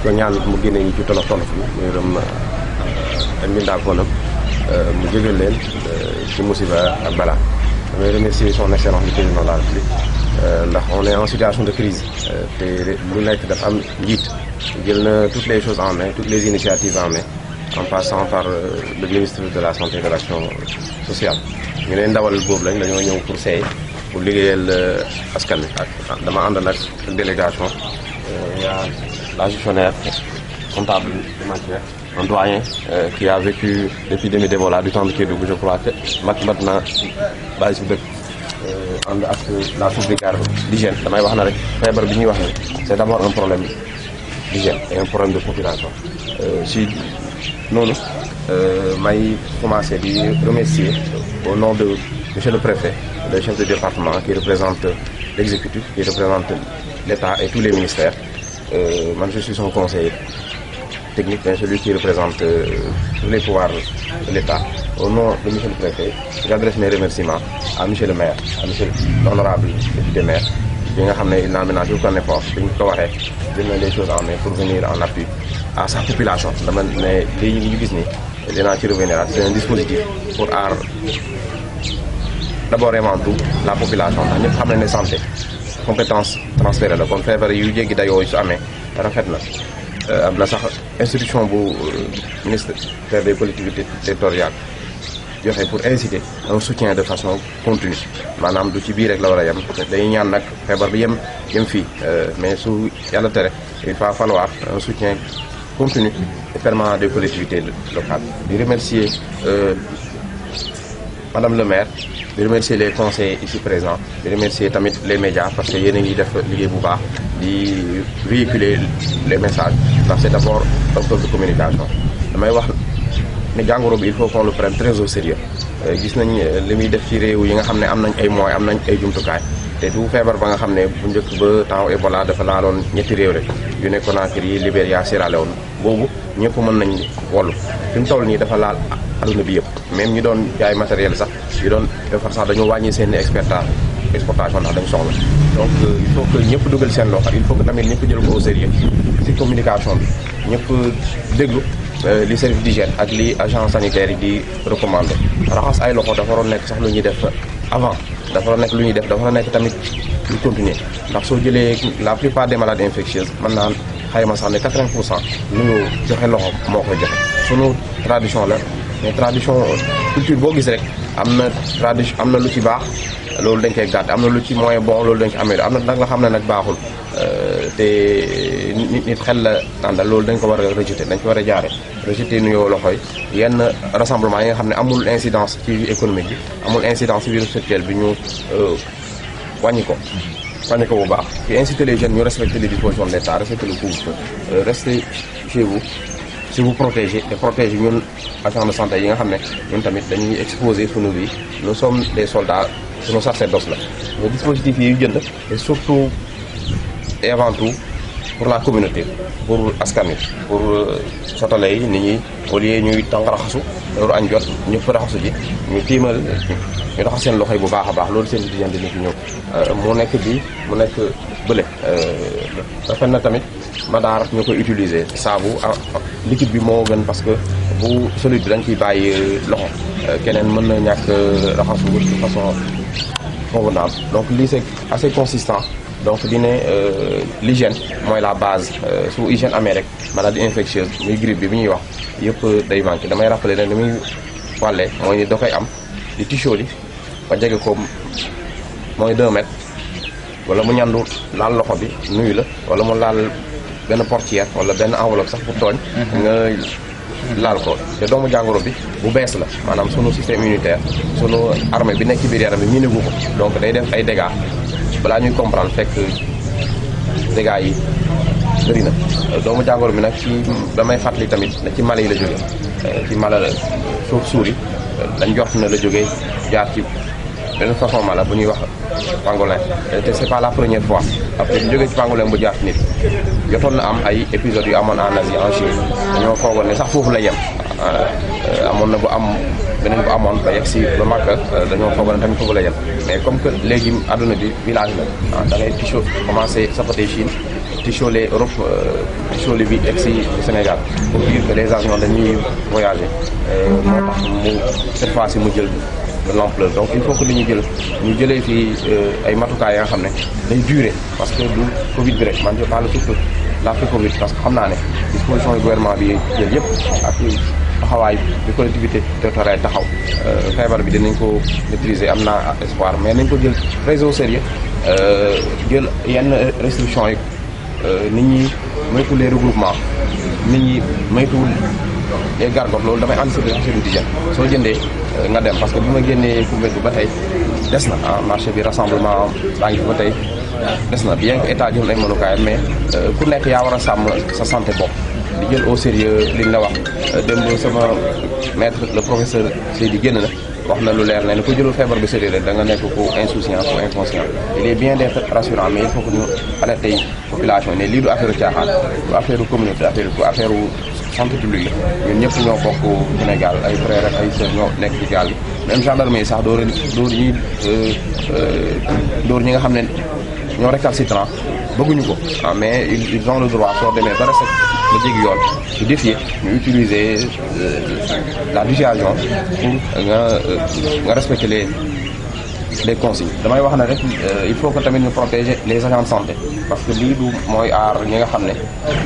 ko ñaan mu génne ñu ci tolof tolof yi mu yërëm ak mbindaakoonam mu jégal leen ci musiba ak balaa. damay remercier son excellence le président de la République ndax on est en situation de crise te lu nekk dafa am njiit jël na toutes les choses en main, toutes les initiatives en main, en passant par le ministre de la santé et de l'action sociale. ñu leen ndawal boobu lañ dañoo ñëw pour seey pour liggéeyal askan wi ak dama ànd nag délégation yaa la gestionnaire comptable financière, un doyen qui a vécu l'épidémie d'Ebola du temps de Kédougou, je crois que maintenant bàyyi si dëkk ànd ak la sauvegarde d'hygiène. damay wax na rek feebar bi ñuy wax ni c'est d'abord un problème d'hygiène et un problème de population. si noonu may commencer di remercier au nom de monsieur le préfet, le chef de département qui représente l'exécutif, qui représente l'État et tous les ministères. Moi je suis son conseiller technique, mais celui qui représente tous les pouvoirs de l'État. Au nom de monsieur le préfet, j'adresse mes remerciements à monsieur le maire, à monsieur l'honorable député maire, bi nga xam ne il n'a ménagé aucun effort bi ñu ko waxee jël na les choses en main pour venir en appui à sa population. dama ne lii ñu gis ni dinaa ci revenir à c'est un dispositif pour aar d'abord et avant tout la population ndax ñëpp xam nañ ne santé compétence transférée la kon feebar yu jéggi dayoo su amee rafet na. am na sax institution bu ministère des collectivités territoriales joxe pour inciter un soutien de façon continue maanaam du ci biir rek la war a yem dañuy ñaan nag feebar bi yem fii mais su yàlla tere il va falloir un soutien continu et permanent des collectivités locales. di remercier madame le maire, di remercier les conseillers ici présents, di remercier tamit les médias parce que yéen a ngi def liggéey bu baax di véhiculer les messages ndax c'est d'abord un de communication. damay wax ne jàngoro bi il faut qu'on le prenne très au sérieux. gis nañ li muy def ci réew yi nga xam ne am nañ ay moyens am nañ ay jumtukaay te du feebar ba nga xam ne bu njëkk ba temps Ebola dafa laaloon ñetti réew rek yu ne Conakry, Libéria, Sierra Leone boobu ñëpp mën nañ wollu fi mu toll nii dafa laal adduna bi yëpp même ñi doon jaay matériel sax yu doon defar sax dañoo wàññi seen exportation ndax dañ soxla donc il faut que ñëpp dugal seen loxo il faut que tamit ñëpp jël ko au sérieux ci communication bi ñëpp déglu li service d'hygiène ak li agent sanitaire yi di recommander. raxas ay loxo dafa waroon nekk sax lu ñuy def avant dafa waroon nekk lu ñuy def dafa waroon nekk tamit lu continuer ndax soo jëlee la plupart des maladies infectieuses mën naa xayma sax ne 80% lu ñu joxe loxo moo koy joxe. sunu tradition la mais tradition culture boo gis rek am na tradition am na lu ci baax loolu dañ koy gàtt am na lu ci moyen bon loolu dañ ko amee am na nag nga xam ne nag baaxul te nit xel la àndal loolu dañ ko war a rejeter dañ ko war a jaare rejeter nuyoo loxoy yenn rassemblement yi nga xam ne amul incidence ci vie économique bi amul incidence ci vie sexuelle bi ñu wàññi ko bu baax ci inciter les jeunes ñu respecter les dispositions de l'État, respecter le couvre-feu, rester chez vous si vous protégez et protéger ñun agents de santé yi nga xam ne ñun tamit dañuy exposer sunu vie. Nous sommes des soldats, sunu sacerdoce la mais dispositifs yi yu jënd et surtout et avant tout pour la communauté, pour askan wi pour sotale yi nit ñi au lieu ñuy tàng raxasu loolu añ jot ñëpp raxasu ji ñu tiimal ñu raxas seen loxo yi bu baax a baax loolu seen diggante dina fi ñëw mu nekk bii mu nekk bële rafet na tamit madaar ñu koy utiliser saabu liquide bi moo gën parce que bu solide bi dañ ciy bàyyi loxo keneen mën na ñàkk raxasu de façon convenable donc lii c'est assez consistant. donc di ne l'hygiène mooy la base su hygiène amee rek maladie infectieuse muy grippe bi ñuy wax yëpp day manqué. damay rappeler ne li muy wàllee mooy ni da koy am di tichooli ba jege ko mooy 2 mètres wala mu ñandu laal loxo bi nuyu la wala mu laal benn portière wala benn enveloppe sax pour tooñ nga laal ko te doomu jàngoro bi bu bees la maanaam sunu système immunitaire sunu armée bi nekk ci biir yaram bi miinagu ko donc day def ay dégâts balaa ñuy comprendre fekk dégâts yi bëri na. doomu jàngoro bi nag ci damay fàttali tamit ne ci mala yi la jógee ci mala la suur yi dañ jot na la jógee jaar ci benn façon mala bu ñuy wax pangolin te c'est pas la première fois après ñu jógee ci pangolin bu jaar ci nit jotoon na am ay épisodes yu amoon en Asie en Chine dañoo foogoon ne sax foofu la yem amoon na bu am beneen bu amoon ba yegg si ba Màkka dañoo foogoon tamit foofu la yem mais comme que léegi àdduna bi village la da ngay ticho commencé sapaté Chine ticholer Europe ticholer bi egg si Sénégal pour dire que les avions dañuy voyager moo tax mu cette fois-ci mu jël de l'ampleur donc il faut que li ñu jëlee fii ay matukaay ya nga xam ne day durer parce que du Covid bi rek man je parle surtout l'après Covid parce que xam naa ne disposition yu gouvernement bi jël yëpp ak taxawaay bi collectivité territoriale taxaw feebar bi dinañ ko maîtriser am naa espoir mais nañ ko jël très au sérieux jël yenn restrictions yi nit ñi moytu les regroupements nit ñi moytuwul les gargotes loolu damay anticiper service d'hygiène soo jëndee nga dem parce que bi ma génnee Koungheul bi ba tey des na marché bi rassemblement baa ngi fi ba tey des na bien que état jël ay mënukaay mais ku nekk yaa war a sàmm sa santé bopp di jël au sérieux liñ la wax démb sama maître le professeur Seydi génn na wax na lu leer ne ku jëlul feebar bi sérieux rek da nga nekk ku insouciant ku inconscient il est bien d'être rassurant mais il faut que ñu alerter population ne lii du affaire caaxaan du affaire communauté affaire santé publique la ñun ñëpp ñoo bokk Sénégal ay frères ak ay sœurs ñoo nekk ci gaal gi même gendarmerie sax dóor ñi nga xam ne ñoo récalcitrant bëgguñu ko mais ils ont le droit soo demee ba respect nga jéggi yoon ci défier ñu utiliser la dissuasion pour nga respecter les consignes damay wax ne rek il faut que tamit ñu protéger les agents de santé parce que lii du mooy aar ñi nga xam ne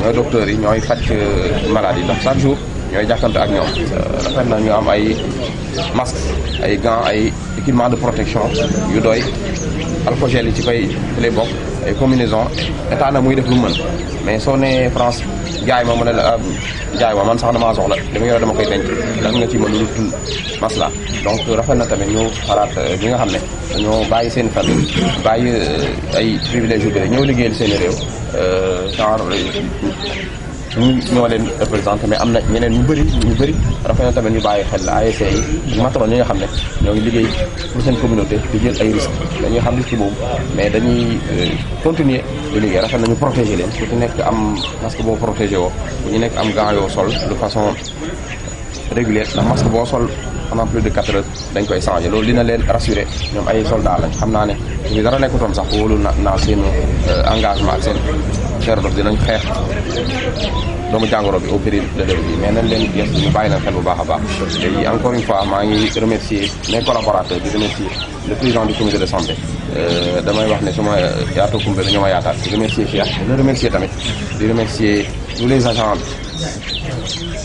ñooy docteurs yi ñooy faj maladie ndax chaque jour ñooy jàkkante ak ñoom rafet na ñu am ay masques ay gants ay équipement de protection yu doy alcogel yi ci lay bokk ay combinaison état na muy def lu mën mais soo nee France jaay ma mu ne la jaay ma man sax damaa soxla li ma yore dama koy denc lan nga ci mën lu dul masla donc rafet na tamit ñu xalaat ñi nga xam ne dañoo bàyyi seen famille bàyyi ay privilèges yu bëri ñëw liggéeyal seen réew genre ñu ñoo leen représenté mais am na ñeneen ñu bëri rafet na tamit ñu bàyyi xel ASC yi matron ñi nga xam ne ñoo ngi liggéey pour seen communauté di jël ay risques dañuy xam risque boobu mais dañuy continuer di liggéey rafet na ñu protéger leen ku ci nekk am masque boo protégé woo ku ñu nekk am gant yoo sol de façon régulière ndax masque boo sol pendant plus de 4 heures dañ koy changé loolu dina leen rassurer ñoom ay soldats lañ xam naa ne ñu dara nekkutoon sax wóolu naa seen engagement ak seen cher dof dinañ xeex doomu jàngoro bi au péril de leur vie mais nañ leen yes ñu bàyyi leen xel bu baax a baax léegi encore une fois maa ngi remercier mes collaborateurs di remercier le président du comité de santé damay wax ne suma yaatoo Koungheul ñoo ma yaataal di remercier Cheikh di remercier tamit di remercier tous les agents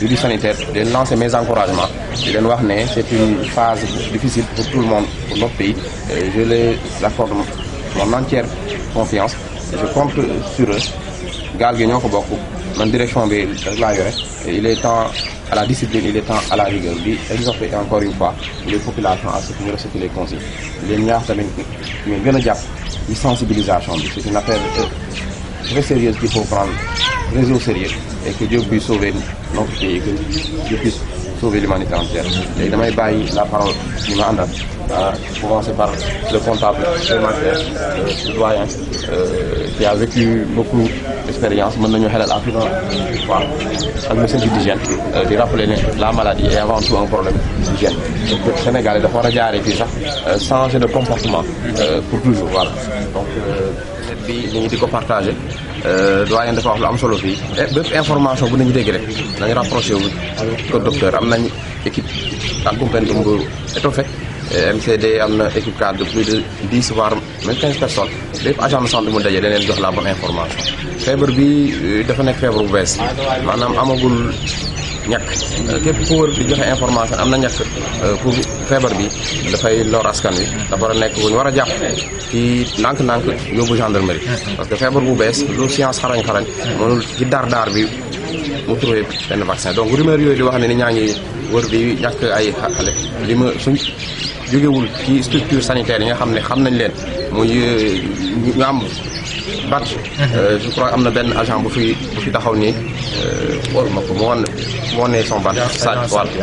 du sanitaire di leen lancer mes encouragements di leen wax ne c'est une phase difficile pour tout le monde pour notre pays je les accorde mon entière confiance je compte sur eux gaal gi ñoo ko bokk man direction bi rek laa yore il est temps à la discipline il est temps à la rigueur di exhorter encore une fois les populations à ce que ñu respectent les consignes leen ñaax tamit ñu gën a jàpp ci sensibilisation bi c'est une affaire très sérieuse qu'il faut prendre très au sérieux et que Dieu puisse sauver notre pays que Dieu puisse sauver l'humanité entière léegi damay bàyyi la parole ñu ma àndal commencer par le comptable parlementaire le doyen qui a vécu beaucoup d'expérience mën nañu xelal à tout un fois ak le service d'hygiène di rappeler ne la maladie est avant tout un problème d'hygiène donc Sénégal yi dafa war a jaaree fii sax changer de comportement pour toujours voilà donc bi ñu di ko partager doyen dafa wax lu am solo fii bépp information bu nañu dégg rek nañu rapproché wu ko docteur am nañ équipe accompagnement bu étoffé MCD am na équipe cadre de plus de 10 voire même 15 personnes bépp agent de santé mu daje da leen jox la bonne information feebar bi dafa nekk feebar bu bees maanaam amagul ñàkk képp ku wër di joxe information am na ñàkk pour feebar bi dafay lor askan wi dafa war a nekk bu ñu war a jàpp ci ndànk-ndànk yóbbu gendarmerie parce que feebar bu bees lu science xarañ mënul ci daar bi mu trouvé benn vaccin donc rumeur yooyu di wax ne ni ñaa ngi wër di ñàkk ay xale li ma suñ jógewul ci structure sanitaire yi nga xam ne xam nañ leen muy ñu am badge je crois am na benn agent bu fi taxaw nii wol ma ko moo ne son badge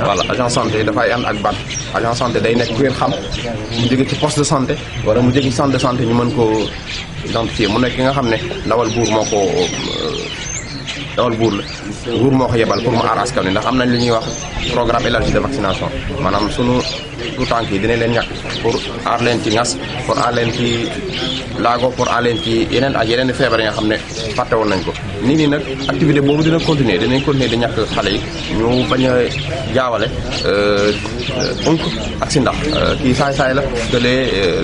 voilà agent santé dafay ànd ak badge agent santé day nekk ku ngeen xam mu jóge ci poste de santé wala mu jóge ci centre de santé ñu mën ko identifier mu nekk ki nga xam ne ndawal buur moo ko dawal buur la nguur moo ko yebal pour mu aar askan wi ndax am nañ li ñuy wax programme élargi de vaccination maanaam sunu tout tànk yi dinañ leen ñàkk pour aar leen ci ngas pour aar leen ci laago pour aar leen ci yeneen ak yeneen feebar yi nga xam ne fàtte woon nañ ko nit ñi nag activité boobu dinañ continuer di ñàkk xale yi ñu bañ a jaawale unk ak si ndax kii saay-saay la kële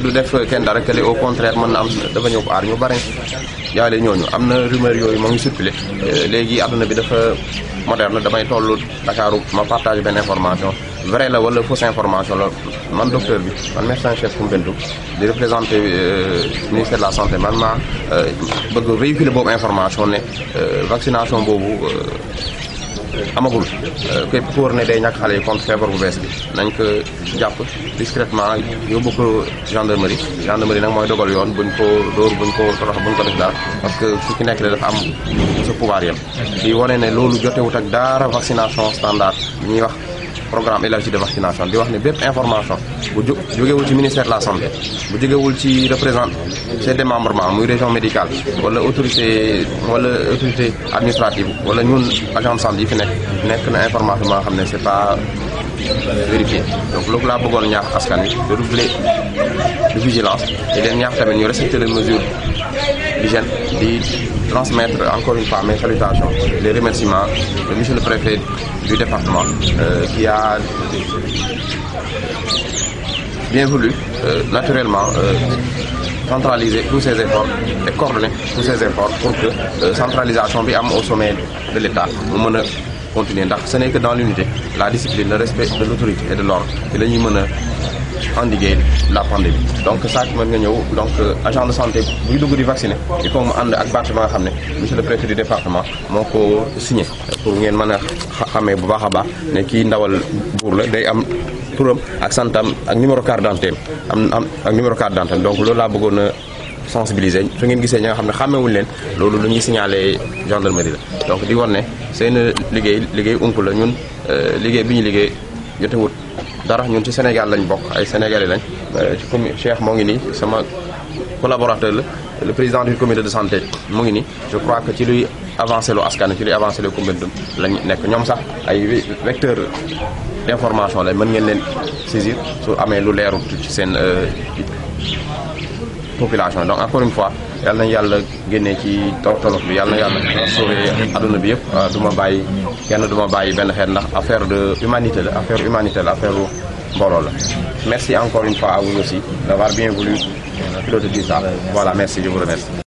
du def kenn dara kële au contraire mën na am dafa ñëw aar ñu bari jaawale ñooñu am na rumeur yooyu moo ngi circulé léegi àdduna bi dafa moderne damay toll Dakaaru ma partage benn information vrai la wala fausse information la man docteur bi man médecin chef Koumpentoum di représenté ministère de la santé man maa bëgg véhiculer boobu information ne vaccination boobu amagul képp ku war ne day ñàkk xale yi contre feebar bu bees bi nañ ko jàpp discrètement yóbbu ko gendarmerie nag mooy dogal yoon buñ ko dóor buñ ko torox buñ ko def daal parce que ku ci nekk la dafa am sa pouvoir yam di wane ne loolu jotewut ak dara vaccination standard ñuy wax programme élargi de vaccination di wax ne bépp information bu jógewul ci ministère de la santé bu jógewul ci représente ses démembrements muy région médicale wala autorité administrative wala ñun agent de santé yi fi nekk na information ba nga xam ne c'est pas vérifié donc loolu laa bëggoon ñaax askan wi de doubler de vigilance et leen ñaax tamit ñu respecter les mesures d'hygiène di transmettre encore une fois mes salutations les remerciements de monsieur le préfet du département qui a bien voulu naturellement centraliser tous ces efforts et coordonner tous ces efforts pour que centralisation bi am au sommet de l'État mu mën a continuer ndax ce n'est que dans l'unité la discipline le respect de l'autorité et de l'ordre te la ñuy mën a endiguer la pandémie donc saa mën nga ñëw donc agent de santé buy dugg di vacciner il faut mu ànd ak bâche ba nga xam ne monsieur le préfet du département moo ko signé pour ngeen mën a xamee bu baax a baax ne kii ndawal buur la day am turam ak santam ak numéro carte d'identité am ak numéro carte d'identité donc loolu laa bëggoon a sensibiliser su ngeen gisee ñi nga xam ne xàmmewuñ leen loolu lu ñuy signaler gendarmerie la donc di wan ne seen liggéey ump la ñun liggéey bi ñu liggéey jotewut dara ñun ci Sénégal lañ bokk ay sénégalais lañ ci commune Cheikh moo ngi nii sama collaborateur la le président du comité de santé mu ngi nii je crois que ci luy avancé lu askan ci luy avancé lu Koumpentoum lañ nekk ñoom sax ay vecteur d'information la mën ngeen leen saisir su amee lu leerul ci seen population donc encore une fois yàlla nañ yàlla génnee ci tolof bi yàlla na yàlla sauver adduna bi yëpp du ma bàyyi kenn du ma bàyyi benn xeet ndax affaire de humanité la affaire mbooloo la merci encore une fois à vous aussi d'avoir bien voulu piloter tout ça voilà merci je vous remercie